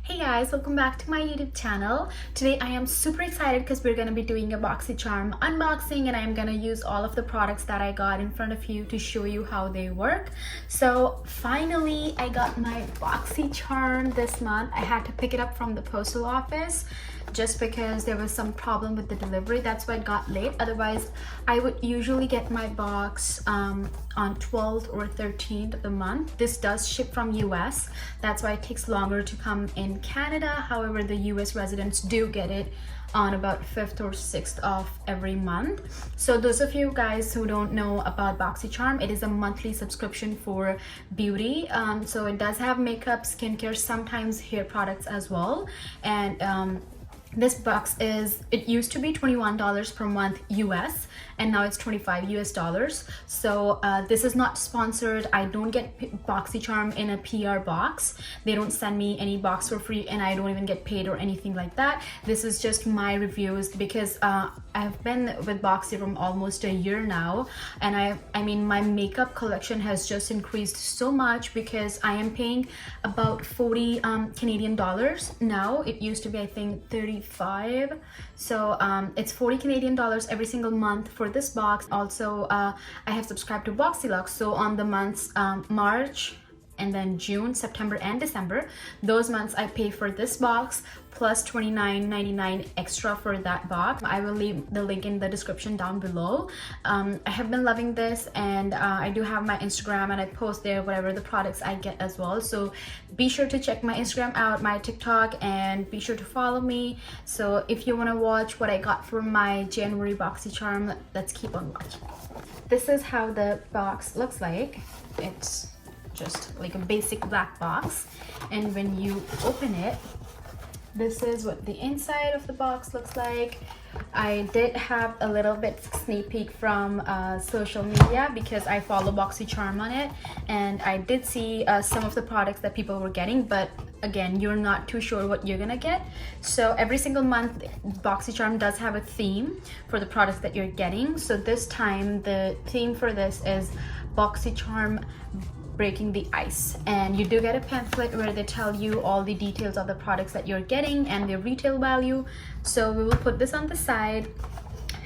Hey guys, welcome back to my YouTube channel. Today I am super excited because we're going to be doing a BOXYCHARM unboxing, and I'm going to use all of the products that I got in front of you to show you how they work. So finally I got my BOXYCHARM this month. I had to pick it up from the postal office just because there was some problem with the delivery. That's why it got late. Otherwise I would usually get my box on 12th or 13th of the month. This does ship from US. That's why it takes longer to come in Canada. However, the US residents do get it on about 5th or 6th of every month. So those of you guys who don't know about BOXYCHARM, it is a monthly subscription for beauty. So it does have makeup, skincare, sometimes hair products as well. And this box it used to be $21 per month US, and now it's $25 US. So this is not sponsored. I don't get BOXYCHARM in a PR box. They don't send me any box for free, and I don't even get paid or anything like that. This is just my reviews because I've been with BOXYCHARM almost a year now, and I mean my makeup collection has just increased so much because I am paying about 40 Canadian dollars now. It used to be, I think, 35. So it's 40 Canadian dollars every single month for this box. Also I have subscribed to BOXYLUX, so on the months March and then June, September and December, those months I pay for this box plus $29.99 extra for that box. I will leave the link in the description down below. I have been loving this, and I do have my Instagram, and I post there whatever the products I get as well. So be sure to check my Instagram out, my TikTok, and be sure to follow me. So if you want to watch what I got for my January BOXYCHARM, let's keep on watching. This is how the box looks like. It's just like a basic black box, and when you open it, this is what the inside of the box looks like. I did have a little bit sneak peek from social media because I follow BOXYCHARM on it, and I did see some of the products that people were getting, but again, you're not too sure what you're gonna get. So every single month BOXYCHARM does have a theme for the products that you're getting. So this time the theme for this is BOXYCHARM Breaking the Ice, and you do get a pamphlet where they tell you all the details of the products that you're getting and their retail value. So we will put this on the side,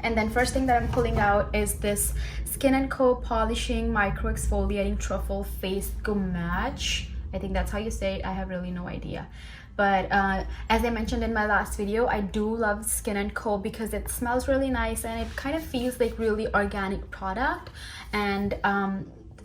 and then first thing that I'm pulling out is this Skin & Co Polishing Micro Exfoliating Truffle Face Gommage. I think that's how you say it. I have really no idea. But as I mentioned in my last video, I do love Skin & Co because it smells really nice and it kind of feels like really organic product. And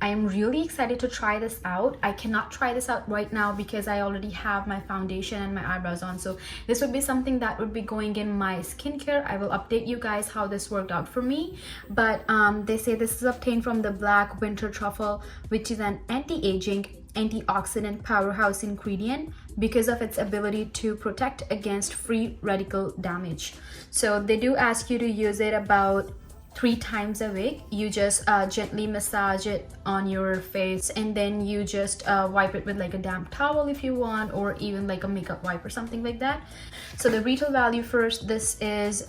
I am really excited to try this out. I cannot try this out right now because I already have my foundation and my eyebrows on. So this would be something that would be going in my skincare. I will update you guys how this worked out for me. But they say this is obtained from the black winter truffle, which is an anti-aging, antioxidant powerhouse ingredient because of its ability to protect against free radical damage. So they do ask you to use it about 3 times a week. You just gently massage it on your face, and then you just wipe it with like a damp towel if you want, or even like a makeup wipe or something like that. So the retail value first, this is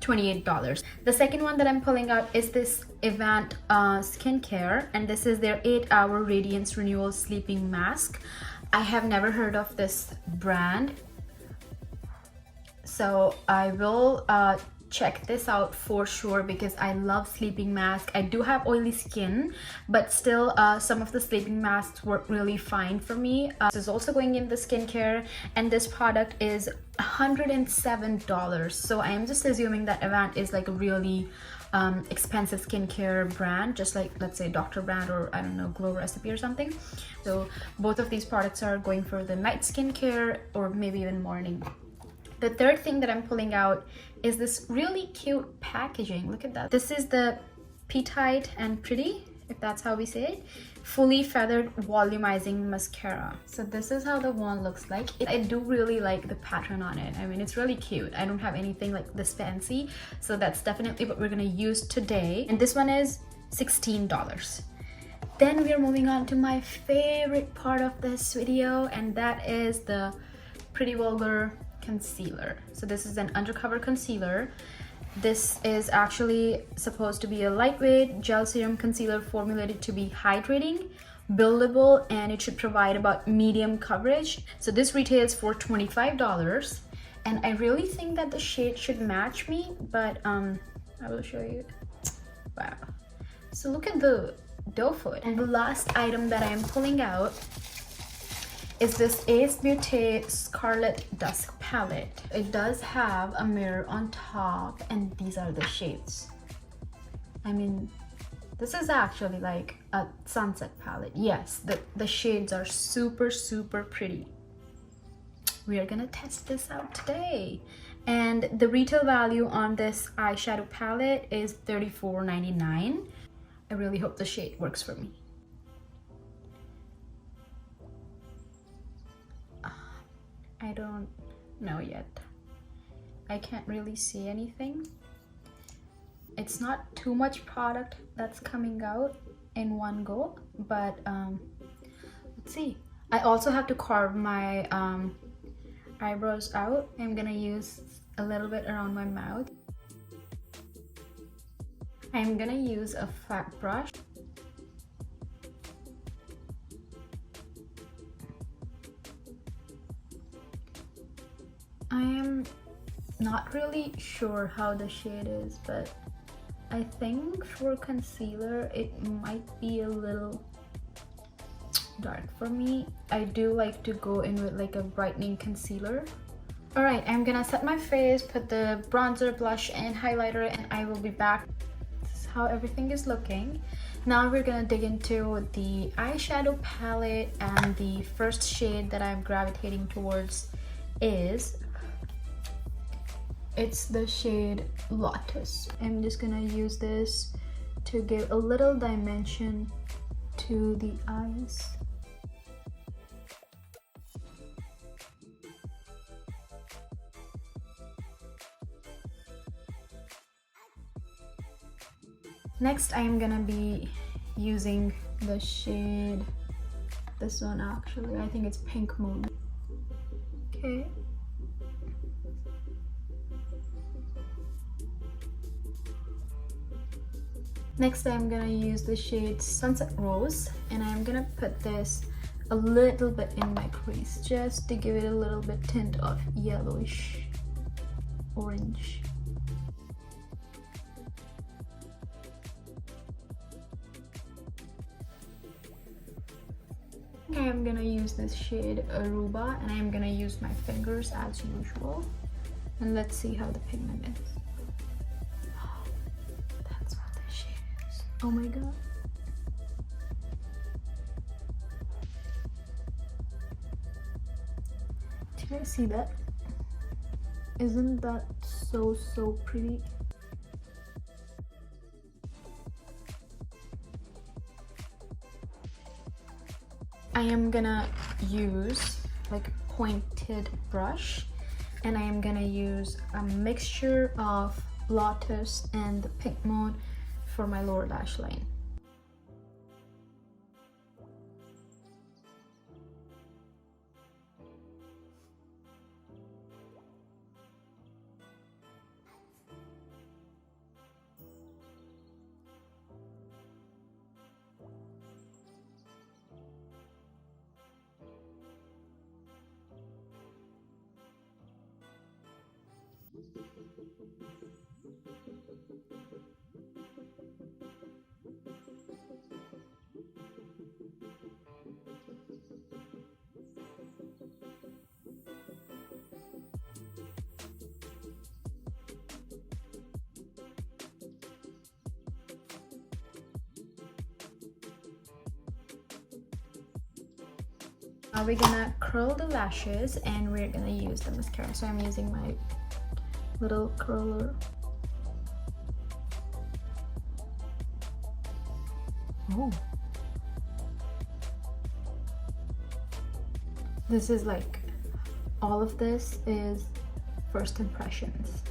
$28. The second one that I'm pulling out is this Event Skincare, and this is their 8-hour Radiance Renewal Sleeping Mask. I have never heard of this brand, so I will check this out for sure because I love sleeping mask. I do have oily skin, but still some of the sleeping masks work really fine for me. This is also going in the skincare, and this product is $107. So I am just assuming that Avant is like a really expensive skincare brand, just like, let's say, Dr. Brand or I don't know, Glow Recipe or something. So both of these products are going for the night skincare or maybe even morning. The third thing that I'm pulling out is this really cute packaging. Look at that. This is the Petite and Pretty, if that's how we say it, fully feathered volumizing mascara. So this is how the wand looks like. I do really like the pattern on it. I mean, it's really cute. I don't have anything like this fancy, so that's definitely what we're gonna use today. And this one is $16. Then we are moving on to my favorite part of this video, and that is the Pretty Vulgar concealer. So this is an undercover concealer. This is actually supposed to be a lightweight gel serum concealer formulated to be hydrating, buildable and it should provide about medium coverage. So this retails for $25, and I really think that the shade should match me, but I will show you. Wow. So look at the doe foot. And the last item that I'm pulling out is this Ace Beauté Scarlet Dusk palette. It does have a mirror on top, and these are the shades. I mean, this is actually like a sunset palette. Yes, the shades are super pretty. We are gonna test this out today. And the retail value on this eyeshadow palette is $34.99. I really hope the shade works for me. I don't know yet. I can't really see anything. It's not too much product that's coming out in one go, but let's see. I also have to carve my eyebrows out. I'm gonna use a little bit around my mouth. I'm gonna use a flat brush. I am not really sure how the shade is, but I think for concealer it might be a little dark for me. I do like to go in with like a brightening concealer. Alright, I'm gonna set my face, put the bronzer, blush, and highlighter, and I will be back. This is how everything is looking. Now we're gonna dig into the eyeshadow palette, and the first shade that I'm gravitating towards is the shade Lotus. I'm just gonna use this to give a little dimension to the eyes. Next, I'm gonna be using the shade, this one actually, I think it's Pink Moon. Okay. Next, I'm gonna use the shade Sunset Rose, and I'm gonna put this a little bit in my crease just to give it a little bit tint of yellowish orange. Okay, I'm gonna use this shade Aruba, and I'm gonna use my fingers as usual, and let's see how the pigment is. Oh my god. Do you guys see that? Isn't that so pretty? I am gonna use like a pointed brush, and I am gonna use a mixture of Lotus and the Pink Moon for my lower lash line. Now we're gonna curl the lashes, and we're gonna use the mascara. So I'm using my little curler. Oh. This is like, all of this is first impressions.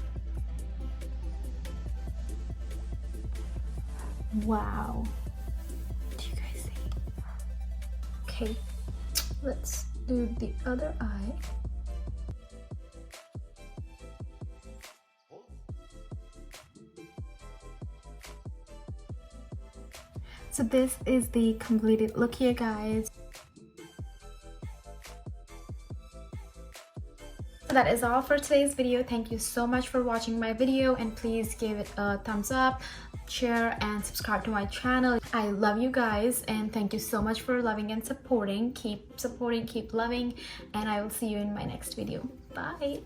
Wow. Do you guys see? Okay. Let's do the other eye. So this is the completed look here, guys. So that is all for today's video. Thank you so much for watching my video, and please give it a thumbs up, share, and subscribe to my channel. I love you guys, and thank you so much for loving and supporting. Keep supporting, keep loving, and I will see you in my next video. Bye.